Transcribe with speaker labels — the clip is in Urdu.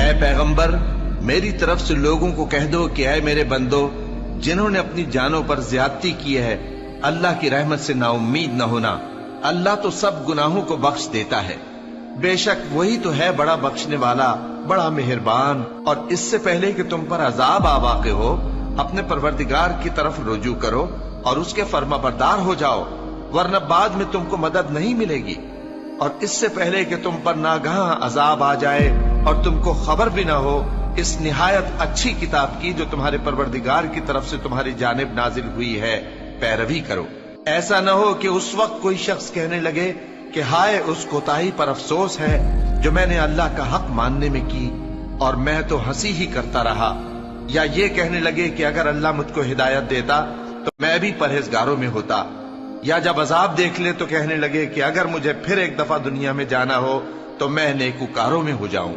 Speaker 1: اے پیغمبر میری طرف سے لوگوں کو کہہ دو کہ اے میرے بندو جنہوں نے اپنی جانوں پر زیادتی کی ہے اللہ کی رحمت سے نا امید نہ ہونا، اللہ تو سب گناہوں کو بخش دیتا ہے، بے شک وہی تو ہے بڑا بخشنے والا بڑا مہربان۔ اور اس سے پہلے کہ تم پر عذاب آ واقع ہو اپنے پروردگار کی طرف رجوع کرو اور اس کے فرما بردار ہو جاؤ، ورنہ بعد میں تم کو مدد نہیں ملے گی۔ اور اس سے پہلے کہ تم پر ناگہاں عذاب آ جائے اور تم کو خبر بھی نہ ہو، اس نہایت اچھی کتاب کی جو تمہارے پروردگار کی طرف سے تمہاری جانب نازل ہوئی ہے پیروی کرو۔ ایسا نہ ہو کہ اس وقت کوئی شخص کہنے لگے کہ ہائے اس کوتاہی پر افسوس ہے جو میں نے اللہ کا حق ماننے میں کی اور میں تو ہنسی ہی کرتا رہا، یا یہ کہنے لگے کہ اگر اللہ مجھ کو ہدایت دیتا تو میں بھی پرہیزگاروں میں ہوتا، یا جب عذاب دیکھ لے تو کہنے لگے کہ اگر مجھے پھر ایک دفعہ دنیا میں جانا ہو تو میں نیکوکاروں میں ہو جاؤں۔